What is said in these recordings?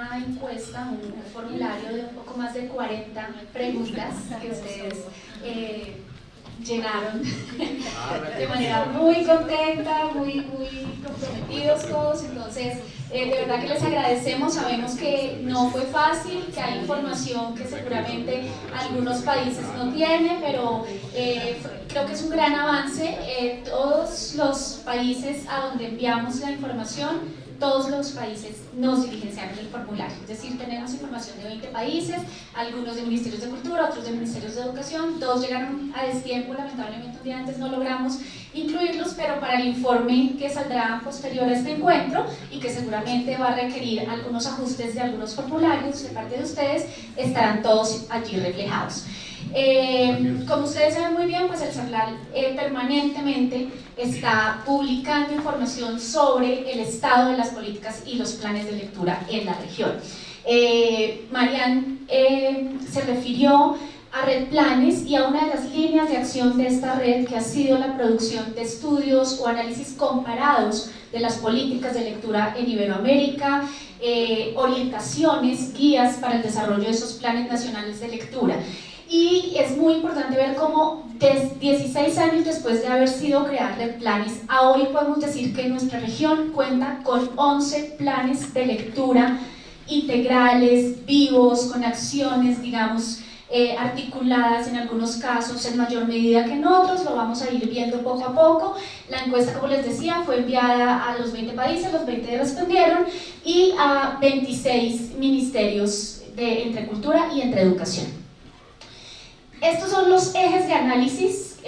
una encuesta, un formulario de un poco más de 40 preguntas que ustedes llenaron de manera muy contenta, muy comprometidos todos. Entonces, de verdad que les agradecemos. Sabemos que no fue fácil, que hay información que seguramente algunos países no tienen, pero creo que es un gran avance. Todos los países a donde enviamos la información, todos los países nos diligenciaron el formulario, es decir, tenemos información de 20 países, algunos de Ministerios de Cultura, otros de Ministerios de Educación, todos llegaron a destiempo, lamentablemente un día antes no logramos incluirlos, pero para el informe que saldrá posterior a este encuentro y que seguramente va a requerir algunos ajustes de algunos formularios de parte de ustedes, estarán todos allí reflejados. Como ustedes saben muy bien, pues el CERLAL permanentemente está publicando información sobre el estado de las políticas y los planes de lectura en la región. Marian se refirió a Red Planes y a una de las líneas de acción de esta red, que ha sido la producción de estudios o análisis comparados de las políticas de lectura en Iberoamérica, orientaciones, guías para el desarrollo de esos planes nacionales de lectura. Y es muy importante ver cómo 16 años después de haber sido creada Red Planes, a hoy podemos decir que nuestra región cuenta con 11 planes de lectura integrales, vivos, con acciones, digamos, articuladas en algunos casos en mayor medida que en otros. Lo vamos a ir viendo poco a poco. La encuesta, como les decía, fue enviada a los 20 países, los 20 respondieron, y a 26 ministerios entre cultura y entre educación. Estos son los ejes de análisis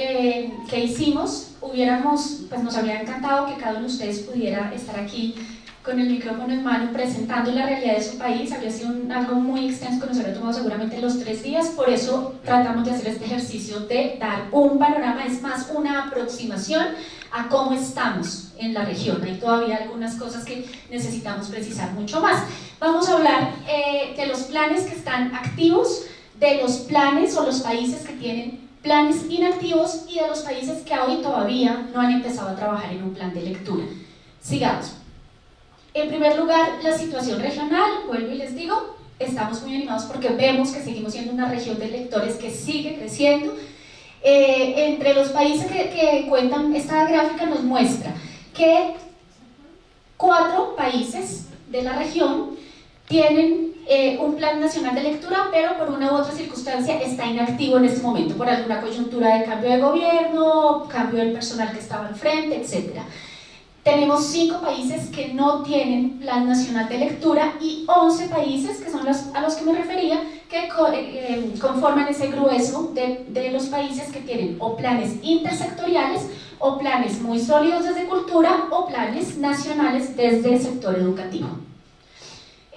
que hicimos. Pues nos habría encantado que cada uno de ustedes pudiera estar aquí con el micrófono en mano presentando la realidad de su país. Habría sido algo muy extenso que nos habría tomado seguramente los 3 días, por eso tratamos de hacer este ejercicio de dar un panorama, es más una aproximación a cómo estamos en la región. Hay todavía algunas cosas que necesitamos precisar mucho más. Vamos a hablar de los planes que están activos, de los planes o los países que tienen planes inactivos y de los países que hoy todavía no han empezado a trabajar en un plan de lectura. Sigamos. En primer lugar, la situación regional. Vuelvo y les digo, estamos muy animados porque vemos que seguimos siendo una región de lectores que sigue creciendo. Entre los países que cuentan, esta gráfica nos muestra que 4 países de la región tienen un plan nacional de lectura, pero por una u otra circunstancia está inactivo en este momento, por alguna coyuntura de cambio de gobierno, cambio del personal que estaba al frente, etc. Tenemos 5 países que no tienen plan nacional de lectura y 11 países, que son a los que me refería, que conforman ese grueso de los países que tienen o planes intersectoriales o planes muy sólidos desde cultura o planes nacionales desde el sector educativo.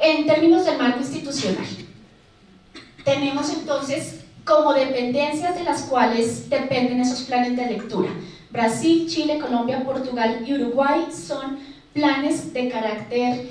En términos del marco institucional, tenemos entonces como dependencias de las cuales dependen esos planes de lectura. Brasil, Chile, Colombia, Portugal y Uruguay son planes de carácter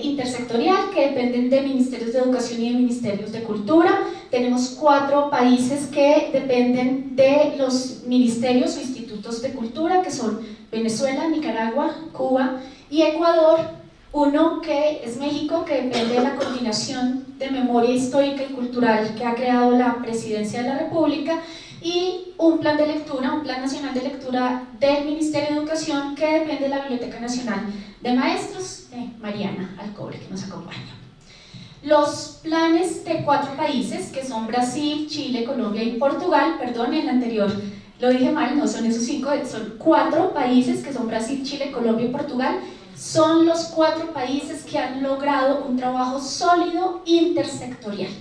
intersectorial que dependen de ministerios de educación y de ministerios de cultura. Tenemos 4 países que dependen de los ministerios o institutos de cultura, que son Venezuela, Nicaragua, Cuba y Ecuador. Uno que es México, que depende de la Coordinación de Memoria Histórica y Cultural que ha creado la Presidencia de la República, y un plan de lectura, un plan nacional de lectura del Ministerio de Educación que depende de la Biblioteca Nacional de Maestros, de Mariana Alcobre, que nos acompaña. Los planes de 4 países, que son Brasil, Chile, Colombia y Portugal, perdón, en el anterior lo dije mal, no son esos 5, son 4 países que son Brasil, Chile, Colombia y Portugal. Son los 4 países que han logrado un trabajo sólido intersectorial,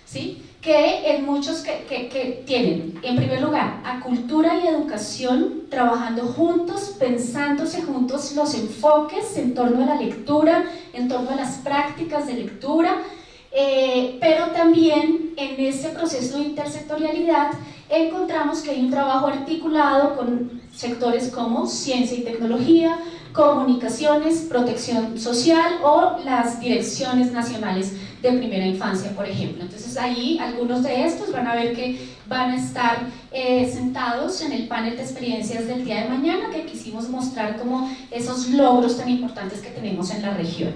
¿sí? Que en muchos que tienen, en primer lugar, a cultura y educación trabajando juntos, pensándose juntos los enfoques en torno a la lectura, en torno a las prácticas de lectura, pero también en ese proceso de intersectorialidad encontramos que hay un trabajo articulado con sectores como ciencia y tecnología, comunicaciones, protección social o las direcciones nacionales de primera infancia, por ejemplo. Entonces ahí algunos de estos van a ver que van a estar sentados en el panel de experiencias del día de mañana, que quisimos mostrar como esos logros tan importantes que tenemos en la región.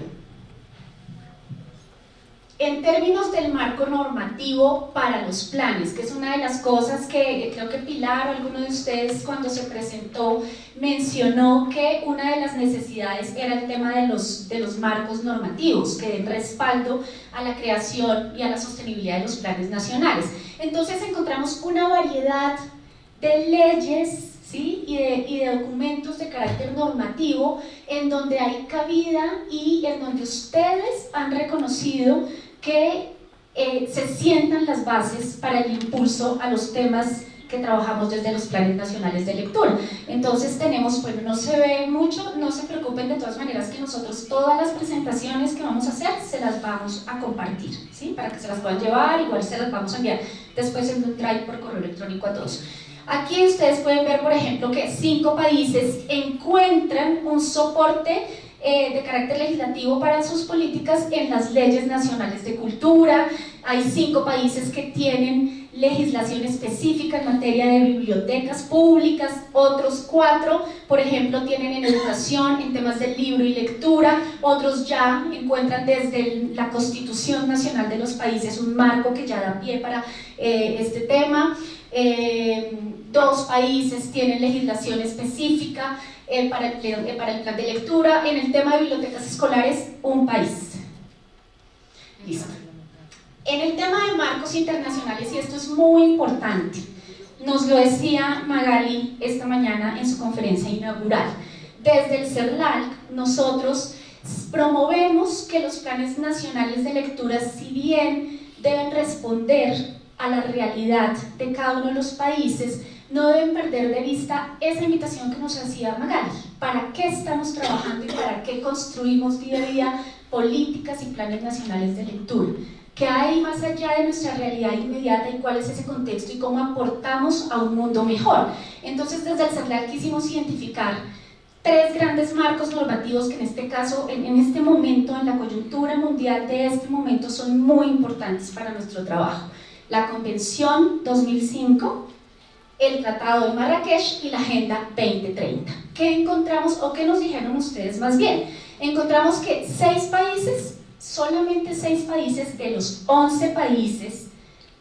En términos del marco normativo para los planes, que es una de las cosas que creo que Pilar o alguno de ustedes cuando se presentó mencionó que una de las necesidades era el tema de los marcos normativos que den respaldo a la creación y a la sostenibilidad de los planes nacionales. Entonces encontramos una variedad de leyes, ¿sí? y de documentos de carácter normativo en donde hay cabida y en donde ustedes han reconocido que se sientan las bases para el impulso a los temas que trabajamos desde los planes nacionales de lectura. Entonces tenemos, bueno, no se ve mucho, no se preocupen de todas maneras que nosotros todas las presentaciones que vamos a hacer se las vamos a compartir, ¿sí? Para que se las puedan llevar, igual se las vamos a enviar después en un drive por correo electrónico a todos. Aquí ustedes pueden ver, por ejemplo, que 5 países encuentran un soporte de carácter legislativo para sus políticas en las leyes nacionales de cultura. Hay 5 países que tienen legislación específica en materia de bibliotecas públicas, otros 4, por ejemplo, tienen en educación, en temas del libro y lectura, otros ya encuentran desde la Constitución Nacional de los países un marco que ya da pie para este tema. 2 países tienen legislación específica para el plan de lectura. En el tema de bibliotecas escolares, 1 país. Listo. En el tema de marcos internacionales, y esto es muy importante, nos lo decía Magali esta mañana en su conferencia inaugural, desde el CERLAC nosotros promovemos que los planes nacionales de lectura, si bien deben responder a la realidad de cada uno de los países, no deben perder de vista esa invitación que nos hacía Magali. ¿Para qué estamos trabajando y para qué construimos día a día políticas y planes nacionales de lectura? ¿Qué hay más allá de nuestra realidad inmediata y cuál es ese contexto y cómo aportamos a un mundo mejor? Entonces, desde el CERLAC quisimos identificar 3 grandes marcos normativos que en este caso, en este momento, en la coyuntura mundial de este momento, son muy importantes para nuestro trabajo. La Convención 2005, el Tratado de Marrakech y la Agenda 2030. ¿Qué encontramos o qué nos dijeron ustedes más bien? Encontramos que 6 países, solamente 6 países de los 11 países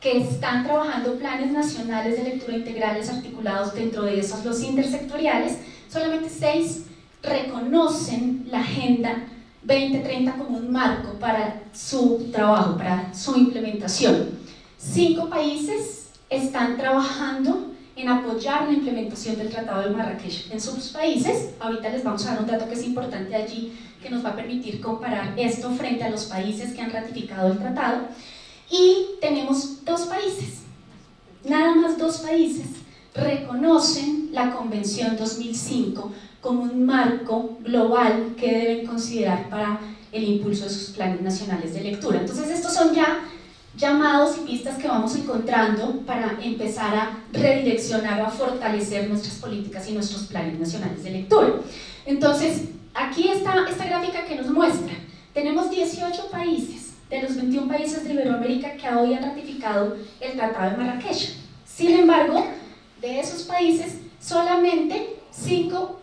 que están trabajando planes nacionales de lectura integrales articulados, dentro de esos los intersectoriales, solamente 6 reconocen la Agenda 2030 como un marco para su trabajo, para su implementación. 5 países están trabajando en apoyar la implementación del Tratado de Marrakech en sus países. Ahorita les vamos a dar un dato que es importante allí, que nos va a permitir comparar esto frente a los países que han ratificado el tratado. Y tenemos 2 países, nada más 2 países, reconocen la Convención 2005 como un marco global que deben considerar para el impulso de sus planes nacionales de lectura. Entonces estos son ya llamados y pistas que vamos encontrando para empezar a redireccionar o a fortalecer nuestras políticas y nuestros planes nacionales de lectura. Entonces, aquí está esta gráfica que nos muestra, tenemos 18 países de los 21 países de Iberoamérica que hoy han ratificado el Tratado de Marrakech. Sin embargo, de esos países, solamente 5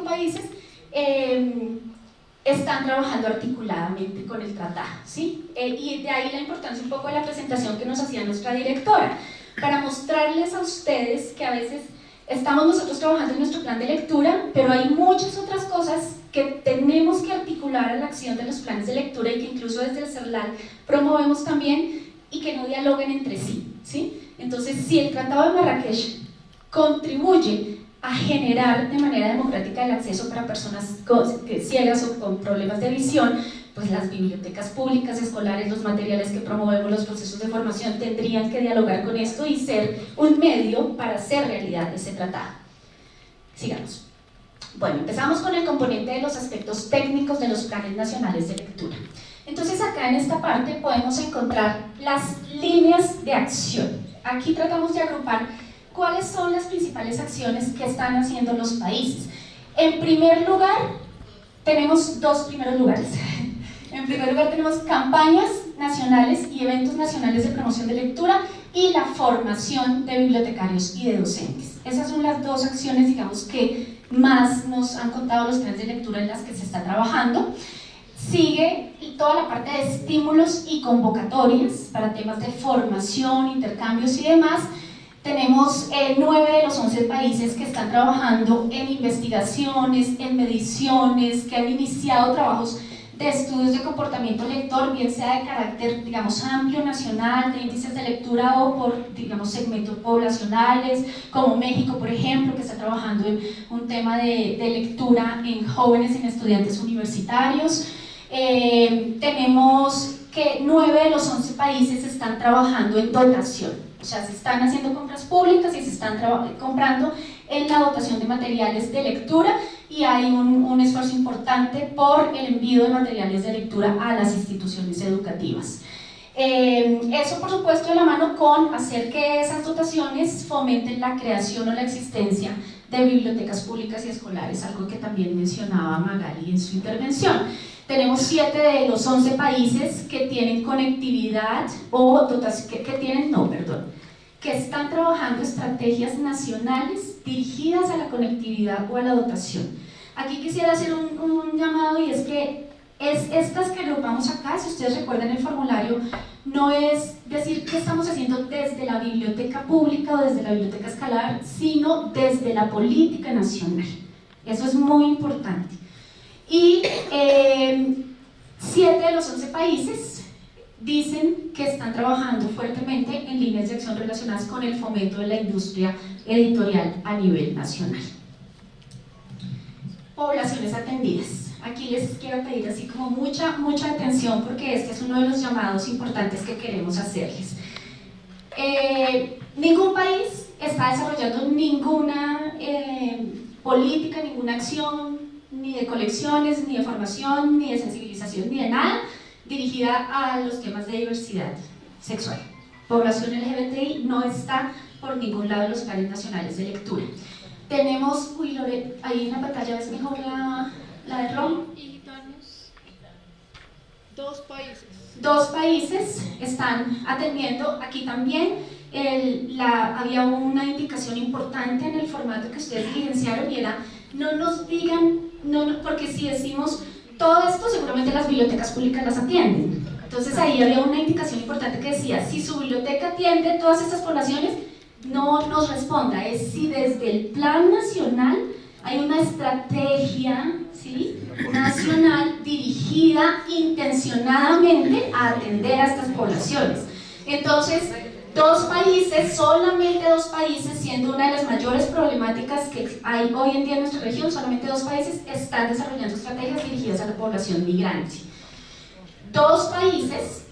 países están trabajando articuladamente con el tratado, ¿sí? Y de ahí la importancia un poco de la presentación que nos hacía nuestra directora, para mostrarles a ustedes que a veces estamos nosotros trabajando en nuestro plan de lectura, pero hay muchas otras cosas que tenemos que articular a la acción de los planes de lectura y que incluso desde el CERLAC promovemos también y que no dialoguen entre sí, ¿sí? Entonces, si el Tratado de Marrakech contribuye a generar de manera democrática el acceso para personas ciegas o con problemas de visión, pues las bibliotecas públicas, escolares, los materiales que promovemos, los procesos de formación tendrían que dialogar con esto y ser un medio para hacer realidad ese tratado. Sigamos. Bueno, empezamos con el componente de los aspectos técnicos de los planes nacionales de lectura. Entonces acá en esta parte podemos encontrar las líneas de acción. Aquí tratamos de agrupar cuáles son las principales acciones que están haciendo los países. En primer lugar, tenemos 2 primeros lugares. En primer lugar tenemos campañas nacionales y eventos nacionales de promoción de lectura y la formación de bibliotecarios y de docentes. Esas son las 2 acciones, digamos, que más nos han contado los planes de lectura en las que se está trabajando. Sigue toda la parte de estímulos y convocatorias para temas de formación, intercambios y demás. Tenemos 9 de los 11 países que están trabajando en investigaciones, en mediciones, que han iniciado trabajos de estudios de comportamiento lector, bien sea de carácter, digamos, amplio, nacional, de índices de lectura o por, digamos, segmentos poblacionales, como México, por ejemplo, que está trabajando en un tema de lectura en jóvenes, en estudiantes universitarios. Tenemos que 9 de los 11 países están trabajando en dotación, o sea, se están haciendo compras públicas y se están comprando en la dotación de materiales de lectura, y hay un esfuerzo importante por el envío de materiales de lectura a las instituciones educativas. Eso, por supuesto, de la mano con hacer que esas dotaciones fomenten la creación o la existencia de bibliotecas públicas y escolares, algo que también mencionaba Magali en su intervención. Tenemos 7 de los 11 países que tienen conectividad o dotación, que están trabajando estrategias nacionales dirigidas a la conectividad o a la dotación. Aquí quisiera hacer un llamado, y es que estas que agrupamos acá, si ustedes recuerdan el formulario, no es decir qué estamos haciendo desde la biblioteca pública o desde la biblioteca escolar, sino desde la política nacional. Eso es muy importante. Y 7 de los 11 países dicen que están trabajando fuertemente en líneas de acción relacionadas con el fomento de la industria editorial a nivel nacional. Poblaciones atendidas. Aquí les quiero pedir así como mucha atención, porque este es uno de los llamados importantes que queremos hacerles. Ningún país está desarrollando ninguna política, ninguna acción, ni de colecciones, ni de formación, ni de sensibilización, ni de nada dirigida a los temas de diversidad sexual. Población LGBTI no está por ningún lado de los planes nacionales de lectura. Tenemos, Lore, ahí en la pantalla ves mejor la de ROM. Dos países están atendiendo. Aquí también había una indicación importante en el formato que ustedes diligenciaron, y era: no nos digan, porque si decimos todo esto, seguramente las bibliotecas públicas las atienden. Entonces ahí había una indicación importante que decía: si su biblioteca atiende todas estas poblaciones, no nos responda. Es si desde el plan nacional hay una estrategia, ¿sí?, nacional dirigida intencionadamente a atender a estas poblaciones. Entonces, solamente 2 países, siendo una de las mayores problemáticas que hay hoy en día en nuestra región, solamente 2 países están desarrollando estrategias dirigidas a la población migrante. 2 países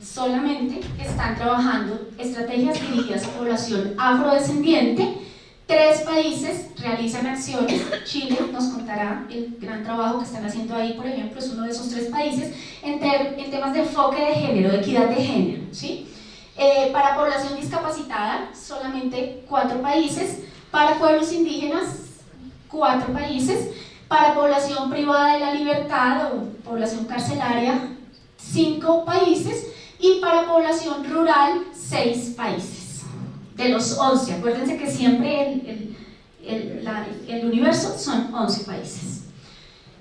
solamente están trabajando estrategias dirigidas a población afrodescendiente. 3 países realizan acciones. Chile nos contará el gran trabajo que están haciendo ahí, por ejemplo, es uno de esos 3 países en temas de enfoque de género, de equidad de género, ¿sí? Para población discapacitada, solamente 4 países. Para pueblos indígenas, 4 países. Para población privada de la libertad o población carcelaria, 5 países. Y para población rural, 6 países. De los 11, acuérdense que siempre el universo son 11 países.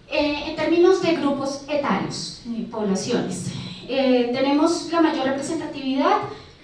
En términos de grupos etarios, poblaciones, tenemos la mayor representatividad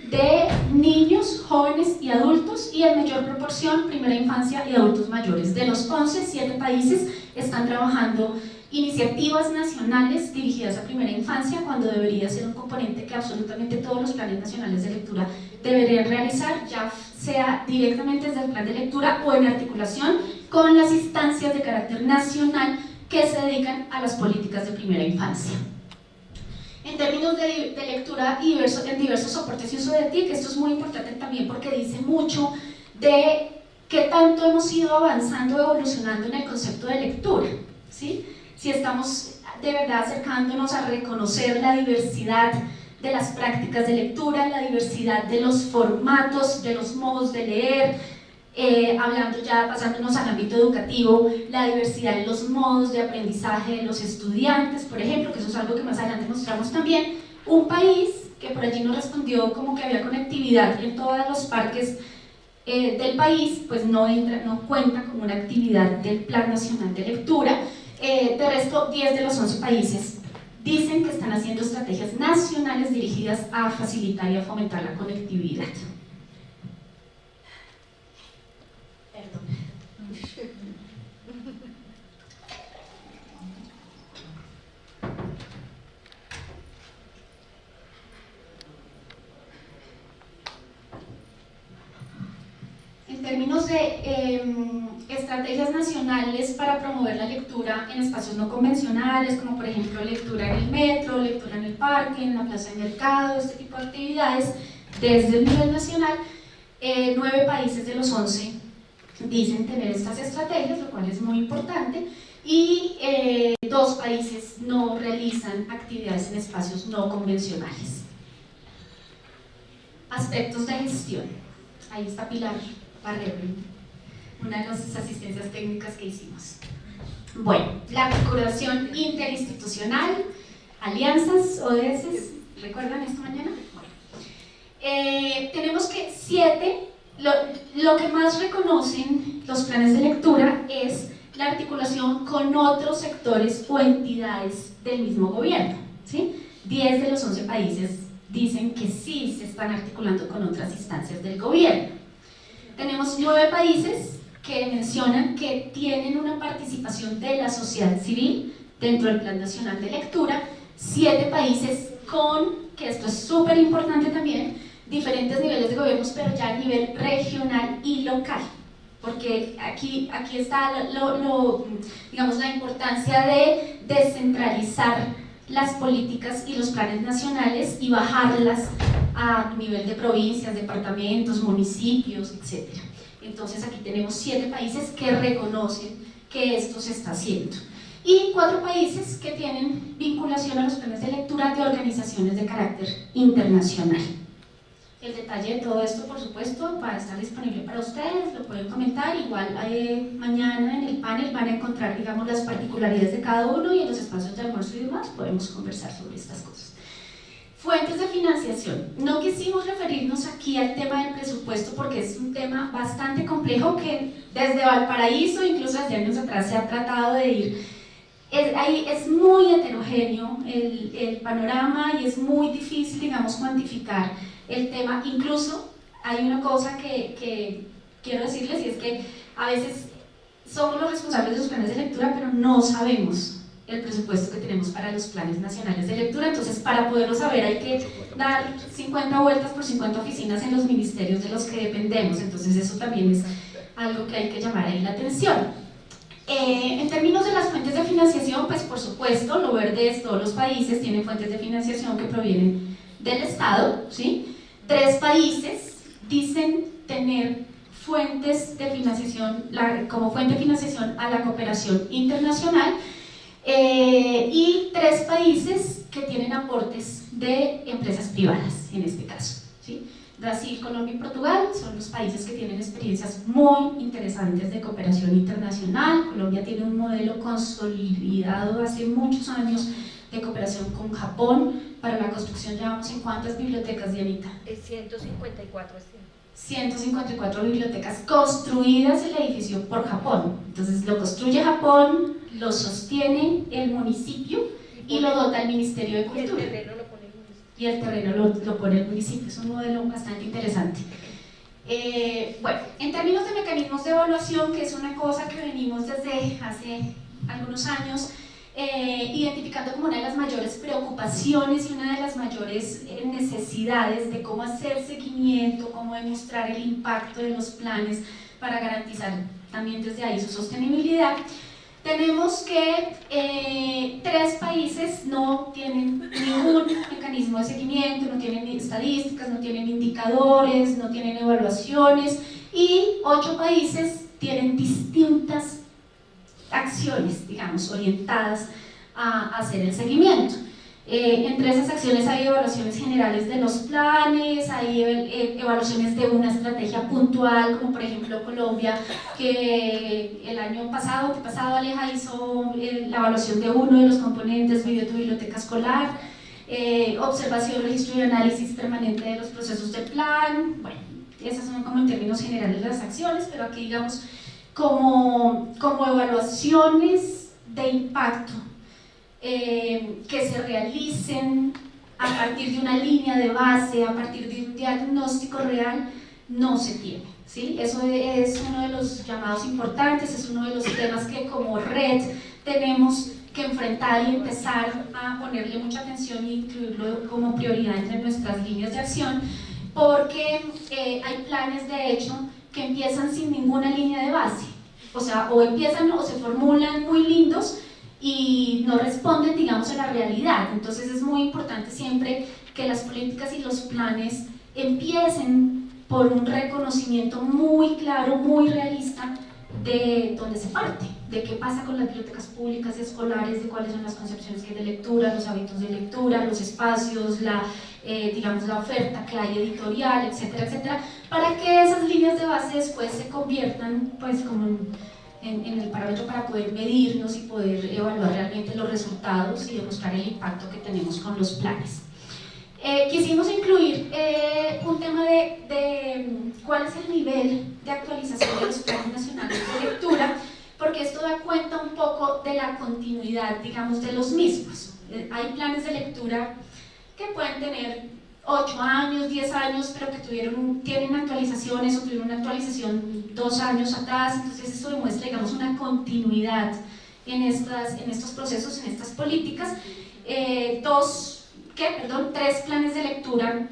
de niños, jóvenes y adultos, y en mayor proporción primera infancia y adultos mayores. De los 11, 7 países están trabajando iniciativas nacionales dirigidas a primera infancia, cuando debería ser un componente que absolutamente todos los planes nacionales de lectura deberían realizar, ya sea directamente desde el plan de lectura o en articulación con las instancias de carácter nacional que se dedican a las políticas de primera infancia. En términos de lectura en diversos soportes y uso de TIC, esto es muy importante también porque dice mucho de qué tanto hemos ido avanzando, evolucionando en el concepto de lectura, ¿sí? Si estamos de verdad acercándonos a reconocer la diversidad de las prácticas de lectura, la diversidad de los formatos, de los modos de leer, hablando ya, pasándonos al ámbito educativo, la diversidad de los modos de aprendizaje de los estudiantes, por ejemplo, que eso es algo que más adelante mostramos también. Un país que por allí nos respondió como que había conectividad en todos los parques del país, pues no cuenta como una actividad del Plan Nacional de Lectura. De resto, 10 de los 11 países dicen que están haciendo estrategias nacionales dirigidas a facilitar y a fomentar la conectividad. Perdón. En términos de estrategias nacionales para promover la lectura en espacios no convencionales, como por ejemplo lectura en el metro, lectura en el parque, en la plaza de mercado, este tipo de actividades, desde el nivel nacional, 9 países de los 11 dicen tener estas estrategias, lo cual es muy importante, y 2 países no realizan actividades en espacios no convencionales. Aspectos de gestión. Ahí está Pilar Barrero, una de las asistencias técnicas que hicimos. Bueno, la articulación interinstitucional, alianzas, ODS, ¿recuerdan esta mañana? Bueno. Tenemos que 7, lo que más reconocen los planes de lectura es la articulación con otros sectores o entidades del mismo gobierno, ¿sí? 10 de los 11 países dicen que sí se están articulando con otras instancias del gobierno. Tenemos 9 países que mencionan que tienen una participación de la sociedad civil dentro del Plan Nacional de Lectura, 7 países con, que esto es súper importante también, diferentes niveles de gobiernos, pero ya a nivel regional y local, porque aquí está digamos, la importancia de descentralizar las políticas y los planes nacionales y bajarlas a nivel de provincias, departamentos, municipios, etc. Entonces aquí tenemos 7 países que reconocen que esto se está haciendo y 4 países que tienen vinculación a los planes de lectura de organizaciones de carácter internacional. El detalle de todo esto, por supuesto, va a estar disponible para ustedes, lo pueden comentar, igual mañana en el panel van a encontrar, digamos, las particularidades de cada uno y en los espacios de almuerzo y demás podemos conversar sobre estas cosas. Fuentes de financiación. No quisimos referirnos aquí al tema del presupuesto porque es un tema bastante complejo que desde Valparaíso, incluso desde años atrás, se ha tratado de ir. Ahí es muy heterogéneo el panorama y es muy difícil, digamos, cuantificar el tema. Incluso hay una cosa que quiero decirles y es que a veces somos los responsables de los planes de lectura, pero no sabemos el presupuesto que tenemos para los planes nacionales de lectura. Entonces, para poderlo saber hay que dar 50 vueltas por 50 oficinas en los ministerios de los que dependemos. Entonces eso también es algo que hay que llamar ahí la atención. En términos de las fuentes de financiación, pues por supuesto, lo verde es todos los países tienen fuentes de financiación que provienen del Estado, ¿sí? 3 países dicen tener fuentes de financiación, como fuente de financiación a la cooperación internacional, y 3 países que tienen aportes de empresas privadas, en este caso, ¿sí? Brasil, Colombia y Portugal son los países que tienen experiencias muy interesantes de cooperación internacional. Colombia tiene un modelo consolidado hace muchos años de cooperación con Japón. Para la construcción llevamos en ¿cuántas bibliotecas, Dianita? 154. 154 bibliotecas construidas el edificio por Japón. Entonces lo construye Japón, lo sostiene el municipio y lo dota el Ministerio de Cultura. Y el terreno lo pone el municipio. Es un modelo bastante interesante. Bueno, en términos de mecanismos de evaluación, que es una cosa que venimos desde hace algunos años identificando como una de las mayores preocupaciones y una de las mayores necesidades de cómo hacer seguimiento, cómo demostrar el impacto de los planes para garantizar también desde ahí su sostenibilidad. Tenemos que 3 países no tienen ningún mecanismo de seguimiento, no tienen estadísticas, no tienen indicadores, no tienen evaluaciones, y 8 países tienen distintas acciones, digamos, orientadas a hacer el seguimiento. Entre esas acciones hay evaluaciones generales de los planes, hay evaluaciones de una estrategia puntual, como por ejemplo Colombia, que el año pasado, Aleja hizo la evaluación de uno de los componentes, Vive tu biblioteca escolar, observación, registro y análisis permanente de los procesos del plan. Bueno, esas son como en términos generales las acciones, pero aquí digamos como evaluaciones de impacto que se realicen a partir de una línea de base, a partir de un diagnóstico real, no se tiene, ¿sí? Eso es uno de los llamados importantes, es uno de los temas que como red tenemos que enfrentar y empezar a ponerle mucha atención e incluirlo como prioridad entre nuestras líneas de acción, porque hay planes de hecho que empiezan sin ninguna línea de base, o sea, o empiezan o se formulan muy lindos y no responden, digamos, a la realidad. Entonces es muy importante siempre que las políticas y los planes empiecen por un reconocimiento muy claro, muy realista de dónde se parte, de qué pasa con las bibliotecas públicas y escolares, de cuáles son las concepciones que hay de lectura, los hábitos de lectura, los espacios, digamos, la oferta que hay editorial, etcétera, etcétera, para que esas líneas de base después se conviertan, pues, como en el parámetro para poder medirnos y poder evaluar realmente los resultados y demostrar el impacto que tenemos con los planes. Quisimos incluir un tema de cuál es el nivel de actualización de los planes nacionales de lectura, porque esto da cuenta un poco de la continuidad, digamos, de los mismos. Hay planes de lectura que pueden tener 8 años, 10 años, pero que tienen actualizaciones o tuvieron una actualización 2 años atrás, entonces eso demuestra, digamos, una continuidad en estos procesos, en estas políticas. 3 planes de lectura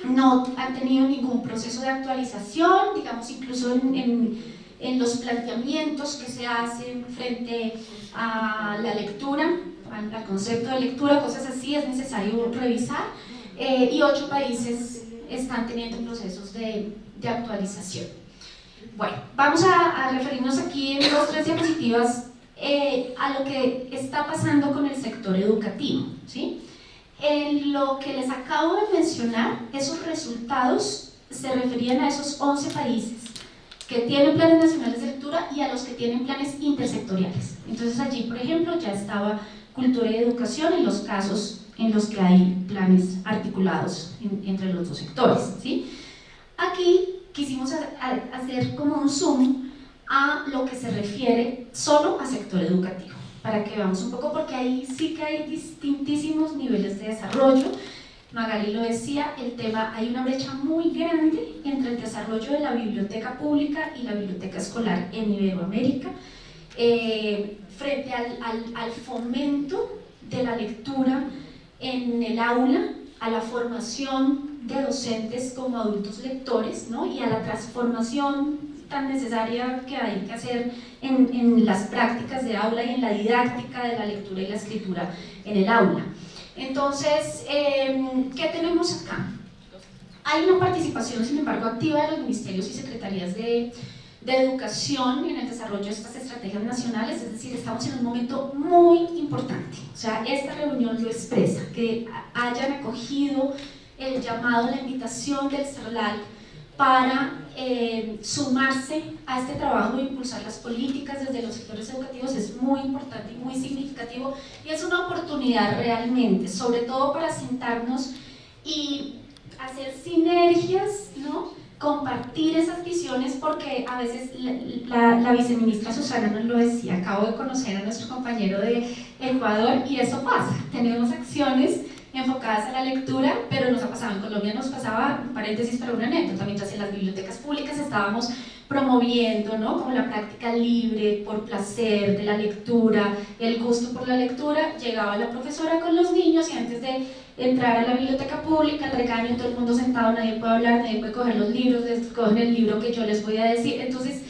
no han tenido ningún proceso de actualización, digamos, incluso en los planteamientos que se hacen frente a la lectura, al concepto de lectura, cosas así, es necesario revisar, y 8 países están teniendo procesos de actualización. Bueno, vamos a referirnos aquí en 2 o 3 diapositivas a lo que está pasando con el sector educativo, ¿sí? En lo que les acabo de mencionar, esos resultados se referían a esos 11 países que tienen planes nacionales de lectura y a los que tienen planes intersectoriales. Entonces allí, por ejemplo, ya estaba cultura y educación en los casos en los que hay planes articulados entre los 2 sectores, ¿sí? Aquí quisimos hacer como un zoom a lo que se refiere solo a sector educativo, para que veamos un poco, porque ahí sí que hay distintísimos niveles de desarrollo. Magali lo decía, hay una brecha muy grande entre el desarrollo de la biblioteca pública y la biblioteca escolar en Iberoamérica, frente al fomento de la lectura en el aula, a la formación de docentes como adultos lectores, ¿no? Y a la transformación tan necesaria que hay que hacer en las prácticas de aula y en la didáctica de la lectura y la escritura en el aula. Entonces, ¿qué tenemos acá? Hay una participación, sin embargo, activa de los ministerios y secretarías de educación en el desarrollo de estas estrategias nacionales, es decir, estamos en un momento muy importante. O sea, esta reunión lo expresa, que hayan acogido el llamado, la invitación del CERLAC para sumarse a este trabajo de impulsar las políticas desde los sectores educativos es muy importante y muy significativo, y es una oportunidad realmente, sobre todo para sentarnos y hacer sinergias, ¿no? Compartir esas visiones, porque a veces la viceministra Susana nos lo decía, acabo de conocer a nuestro compañero de Ecuador y eso pasa, tenemos acciones enfocadas a la lectura, pero nos ha pasado en Colombia, nos pasaba, paréntesis para una anécdota, mientras en las bibliotecas públicas estábamos promoviendo, ¿no? Como la práctica libre, por placer de la lectura, el gusto por la lectura, llegaba la profesora con los niños y antes de entrar a la biblioteca pública, el regaño, todo el mundo sentado, nadie puede hablar, nadie puede coger los libros, les cogen el libro que yo les voy a decir, entonces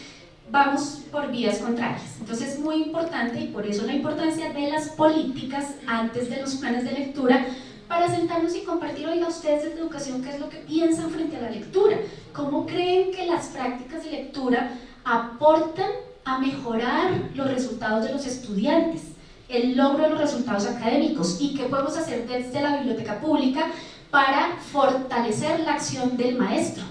vamos por vías contrarias. Entonces es muy importante, y por eso la importancia de las políticas antes de los planes de lectura, para sentarnos y compartir, oiga, ustedes desde educación, ¿qué es lo que piensan frente a la lectura? ¿Cómo creen que las prácticas de lectura aportan a mejorar los resultados de los estudiantes, el logro de los resultados académicos? ¿Y qué podemos hacer desde la biblioteca pública para fortalecer la acción del maestro,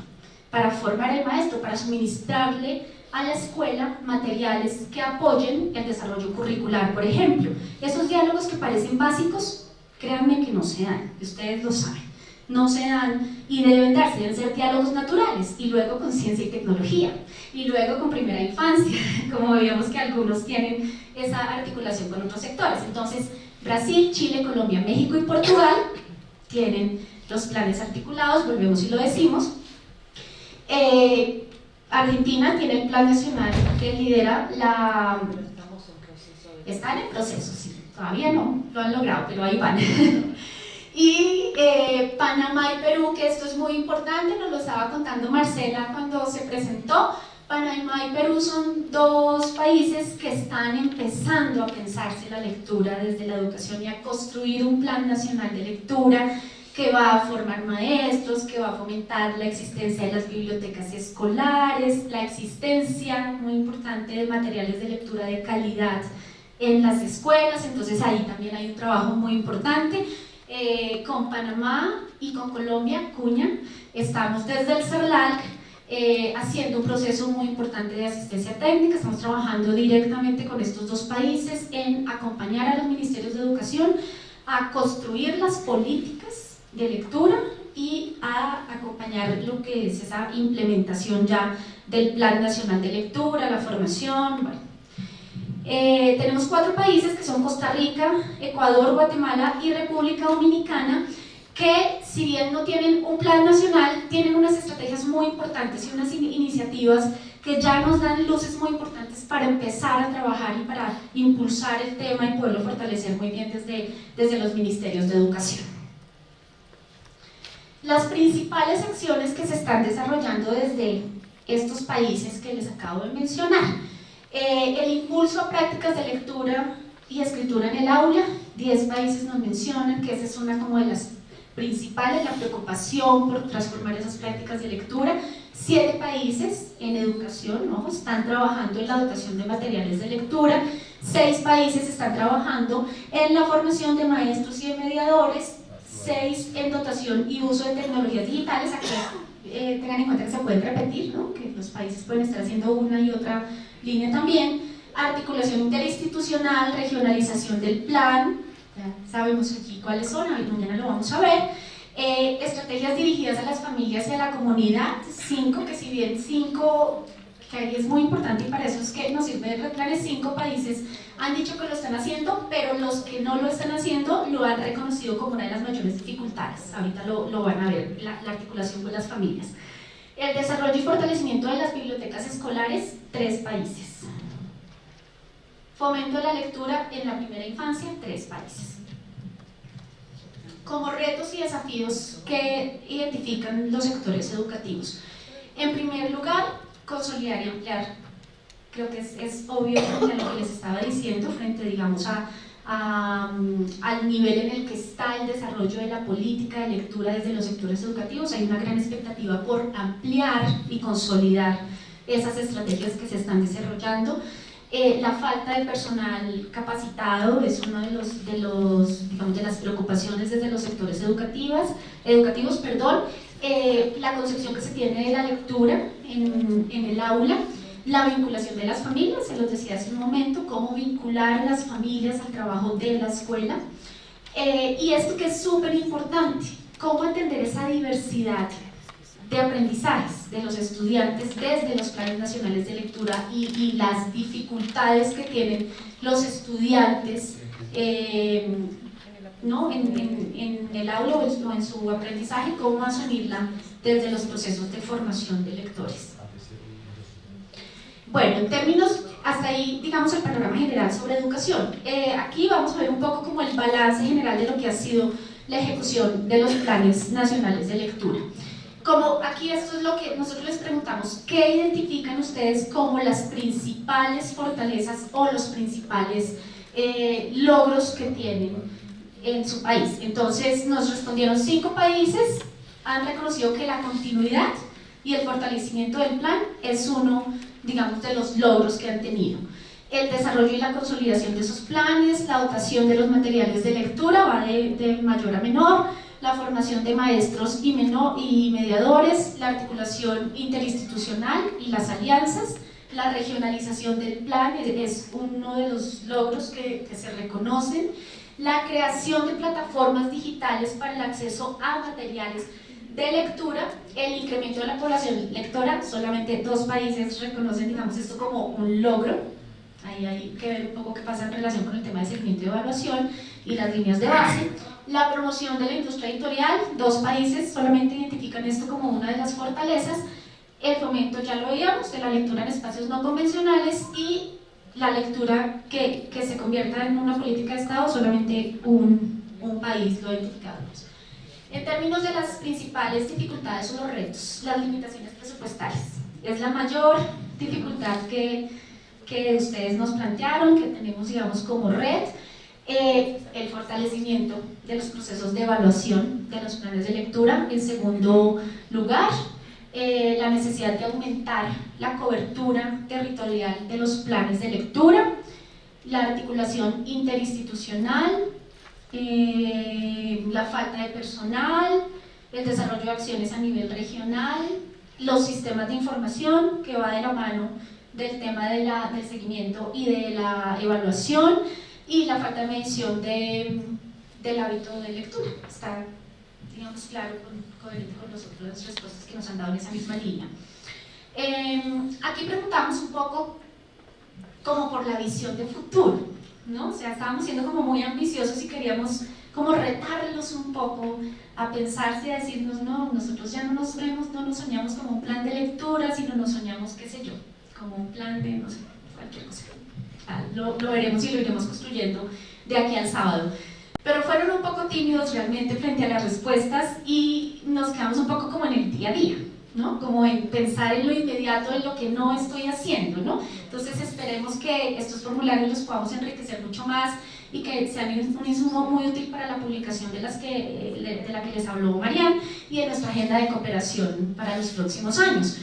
para formar al maestro, para suministrarle a la escuela materiales que apoyen el desarrollo curricular, por ejemplo? Esos diálogos que parecen básicos, créanme que no se dan, ustedes lo saben, no se dan y deben darse, deben ser diálogos naturales, y luego con ciencia y tecnología, y luego con primera infancia, como veíamos que algunos tienen esa articulación con otros sectores. Entonces, Brasil, Chile, Colombia, México y Portugal tienen los planes articulados, volvemos y lo decimos. Argentina tiene el plan nacional que lidera la... Están en proceso, sí, todavía no lo han logrado, pero ahí van. Y Panamá y Perú, que esto es muy importante, nos lo estaba contando Marcela cuando se presentó. Panamá y Perú son dos países que están empezando a pensarse la lectura desde la educación y a construir un plan nacional de lectura que va a formar maestros, que va a fomentar la existencia de las bibliotecas escolares, la existencia, muy importante, de materiales de lectura de calidad en las escuelas. Entonces ahí también hay un trabajo muy importante. Con Panamá y con Colombia, Cuña, estamos desde el CERLAC haciendo un proceso muy importante de asistencia técnica. Estamos trabajando directamente con estos dos países en acompañar a los ministerios de educación a construir las políticas de lectura y a acompañar lo que es esa implementación ya del Plan Nacional de Lectura, la formación. Bueno, tenemos 4 países que son Costa Rica, Ecuador, Guatemala y República Dominicana, que si bien no tienen un plan nacional, tienen unas estrategias muy importantes y unas iniciativas que ya nos dan luces muy importantes para empezar a trabajar y para impulsar el tema y poderlo fortalecer muy bien desde los ministerios de educación. Las principales acciones que se están desarrollando desde estos países que les acabo de mencionar: el impulso a prácticas de lectura y escritura en el aula. 10 países nos mencionan que esa es una como de las principales, la preocupación por transformar esas prácticas de lectura. 7 países en educación, ¿no?, están trabajando en la dotación de materiales de lectura. 6 países están trabajando en la formación de maestros y de mediadores. 6 en dotación y uso de tecnologías digitales. Aquí tengan en cuenta que se pueden repetir, ¿no?, que los países pueden estar haciendo una y otra línea también. Articulación interinstitucional, regionalización del plan, ya sabemos aquí cuáles son, mañana lo vamos a ver. Estrategias dirigidas a las familias y a la comunidad. 5, que si bien 5, que ahí es muy importante y para eso es que nos sirve el plan, 5 países han dicho que lo están haciendo, pero los que no lo están haciendo lo han reconocido como una de las mayores dificultades. Ahorita lo van a ver, la articulación con las familias. El desarrollo y fortalecimiento de las bibliotecas escolares, 3 países. Fomento de la lectura en la primera infancia, 3 países. Como retos y desafíos que identifican los sectores educativos: en primer lugar, consolidar y ampliar. Creo que es obvio frente a lo que les estaba diciendo, frente, digamos, al nivel en el que está el desarrollo de la política de lectura desde los sectores educativos. Hay una gran expectativa por ampliar y consolidar esas estrategias que se están desarrollando. La falta de personal capacitado es una de las preocupaciones desde los sectores educativos. La concepción que se tiene de la lectura en el aula. La vinculación de las familias, se los decía hace un momento, cómo vincular a las familias al trabajo de la escuela. Y esto que es súper importante, cómo entender esa diversidad de aprendizajes de los estudiantes desde los planes nacionales de lectura y las dificultades que tienen los estudiantes ¿no?, en el aula o en su aprendizaje, cómo asumirla desde los procesos de formación de lectores. Bueno, en términos, hasta ahí, digamos, el panorama general sobre educación. Aquí vamos a ver un poco como el balance general de lo que ha sido la ejecución de los planes nacionales de lectura. Como aquí esto es lo que nosotros les preguntamos: ¿qué identifican ustedes como las principales fortalezas o los principales logros que tienen en su país? Entonces nos respondieron 5 países, han reconocido que la continuidad y el fortalecimiento del plan es uno, digamos, de los logros que han tenido. El desarrollo y la consolidación de esos planes, la dotación de los materiales de lectura va de mayor a menor, la formación de maestros y mediadores, la articulación interinstitucional y las alianzas, la regionalización del plan es uno de los logros que se reconocen, la creación de plataformas digitales para el acceso a materiales de lectura, el incremento de la población lectora. Solamente 2 países reconocen, digamos, esto como un logro. Ahí hay que ver un poco qué pasa en relación con el tema de seguimiento y evaluación. y las líneas de base. La promoción de la industria editorial, 2 países solamente identifican esto como una de las fortalezas. El fomento, ya lo veíamos, de la lectura en espacios no convencionales y la lectura que se convierta en una política de Estado, solamente un país lo ha identificado. En términos de las principales dificultades o los retos, las limitaciones presupuestarias. Es la mayor dificultad que ustedes nos plantearon, que tenemos, digamos, como red. El fortalecimiento de los procesos de evaluación de los planes de lectura. En segundo lugar, la necesidad de aumentar la cobertura territorial de los planes de lectura, la articulación interinstitucional, la falta de personal, el desarrollo de acciones a nivel regional, los sistemas de información, que va de la mano del tema del seguimiento y de la evaluación, y la falta de medición del hábito de lectura. Está, digamos, claro, coherente con las otras respuestas que nos han dado en esa misma línea. Aquí preguntamos un poco como por la visión de futuro, ¿no? O sea, estábamos siendo como muy ambiciosos y queríamos como retarlos un poco a pensarse y a decirnos, no, nosotros ya no nos vemos, no nos soñamos como un plan de lectura, sino nos soñamos, qué sé yo, como un plan de, no sé, cualquier cosa. Lo veremos y lo iremos construyendo de aquí al sábado. Pero fueron un poco tímidos realmente frente a las respuestas y nos quedamos un poco como en el día a día, ¿no? Como en pensar en lo inmediato, en lo que no estoy haciendo, ¿no? Entonces esperemos que estos formularios los podamos enriquecer mucho más y que sean un insumo muy útil para la publicación de la que les habló Marian y de nuestra agenda de cooperación para los próximos años.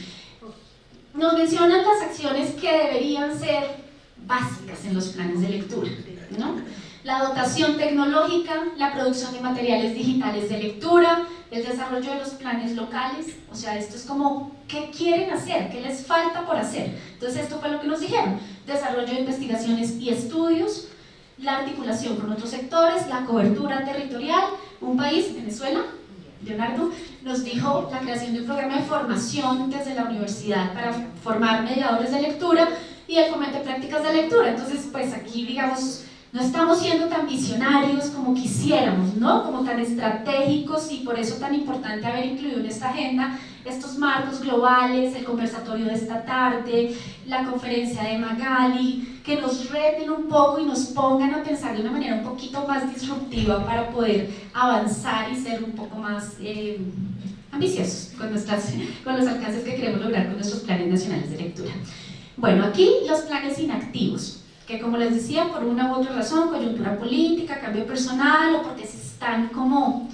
Nos mencionan las acciones que deberían ser básicas en los planes de lectura, ¿no? La dotación tecnológica, la producción de materiales digitales de lectura, el desarrollo de los planes locales. O sea, esto es como, ¿qué quieren hacer? ¿Qué les falta por hacer? Entonces esto fue lo que nos dijeron: desarrollo de investigaciones y estudios, la articulación con otros sectores, la cobertura territorial. Un país, Venezuela, Leonardo, nos dijo la creación de un programa de formación desde la universidad para formar mediadores de lectura y el fomento de prácticas de lectura. Entonces, pues aquí, digamos, no estamos siendo tan visionarios como quisiéramos, ¿no? Como tan estratégicos, y por eso tan importante haber incluido en esta agenda estos marcos globales, el conversatorio de esta tarde, la conferencia de Magali, que nos reten un poco y nos pongan a pensar de una manera un poquito más disruptiva para poder avanzar y ser un poco más ambiciosos con los alcances que queremos lograr con nuestros planes nacionales de lectura. Bueno, aquí los planes inactivos, que como les decía, por una u otra razón, coyuntura política, cambio personal, o porque se están como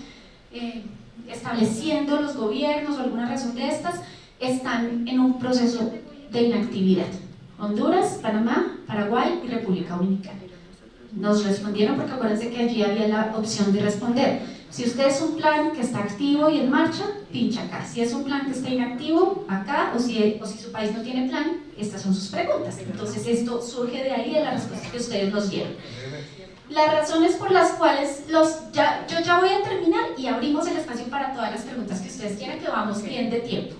estableciendo los gobiernos o alguna razón de estas, están en un proceso de inactividad. Honduras, Panamá, Paraguay y República Dominicana. Nos respondieron porque acuérdense que allí había la opción de responder. Si usted es un plan que está activo y en marcha, pincha acá. Si es un plan que está inactivo, acá, o si su país no tiene plan, estas son sus preguntas. Entonces esto surge de ahí, de la respuesta que ustedes nos dieron. Las razones por las cuales yo ya voy a terminar y abrimos el espacio para todas las preguntas que ustedes quieran, que vamos bien de tiempo.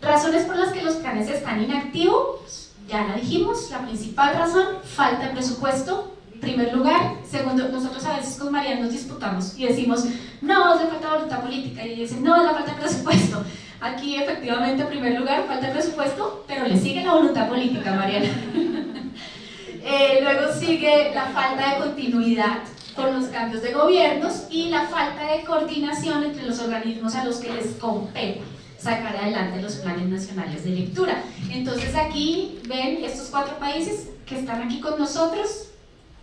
Razones por las que los planes están inactivos, ya la dijimos. La principal razón, falta de presupuesto. Primer lugar. Segundo, nosotros a veces con Marian nos disputamos y decimos, no, es la falta de voluntad política, y ella dice, no, es la falta de presupuesto. Aquí efectivamente, en primer lugar, falta de presupuesto, pero le sigue la voluntad política, Mariana. Luego sigue la falta de continuidad con los cambios de gobiernos y la falta de coordinación entre los organismos a los que les compete sacar adelante los planes nacionales de lectura. Entonces aquí ven estos 4 países que están aquí con nosotros.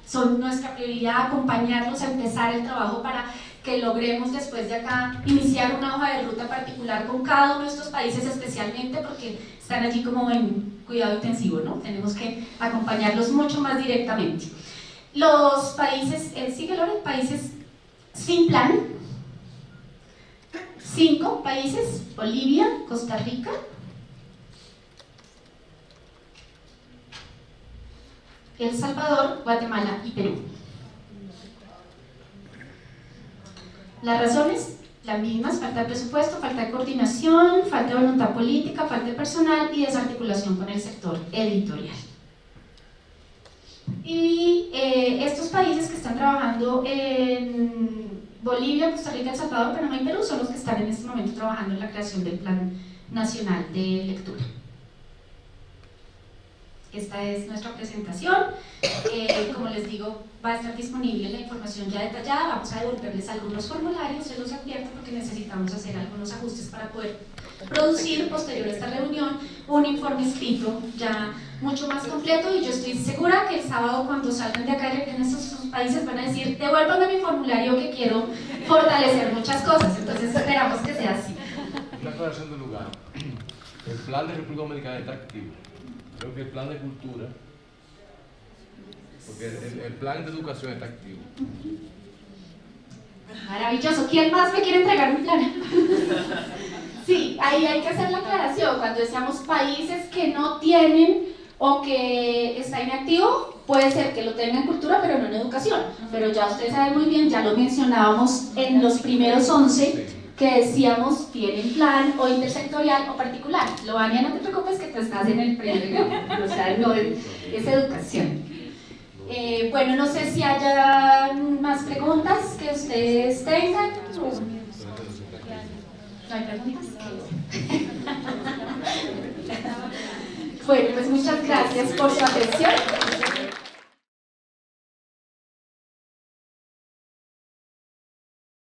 Son nuestra prioridad acompañarlos a empezar el trabajo para que logremos después de acá iniciar una hoja de ruta particular con cada uno de estos países, especialmente porque están allí como en cuidado intensivo, ¿no? Tenemos que acompañarlos mucho más directamente. Los países, países sin plan, 5 países: Bolivia, Costa Rica, El Salvador, Guatemala y Perú. Las razones, las mismas: falta de presupuesto, falta de coordinación, falta de voluntad política, falta de personal y desarticulación con el sector editorial. Y estos países que están trabajando en Bolivia, Costa Rica, El Salvador, Panamá y Perú son los que están en este momento trabajando en la creación del Plan Nacional de Lectura. Esta es nuestra presentación. Como les digo, va a estar disponible la información ya detallada. Vamos a devolverles algunos formularios, se los advierto porque necesitamos hacer algunos ajustes para poder producir posterior a esta reunión un informe escrito ya mucho más completo, y yo estoy segura que el sábado cuando salgan de acá en estos países van a decir: devuélvanme mi formulario que quiero fortalecer muchas cosas. Entonces esperamos que sea así. Una aclaración de lugar. El plan de República Dominicana está activo. Creo que el plan de cultura, porque el plan de educación está activo. Maravilloso. ¿Quién más me quiere entregar un plan? Sí, ahí hay que hacer la aclaración. Cuando decíamos países que no tienen o que está inactivo, puede ser que lo tengan en cultura pero no en educación. Pero ya ustedes saben muy bien, ya lo mencionábamos en los primeros 11, que decíamos tienen plan o intersectorial o particular. Loania, no te preocupes que tú estás en el primer grupo, o sea, no es educación. Bueno, no sé si haya más preguntas que ustedes tengan. ¿No hay preguntas? Bueno, pues muchas gracias por su atención.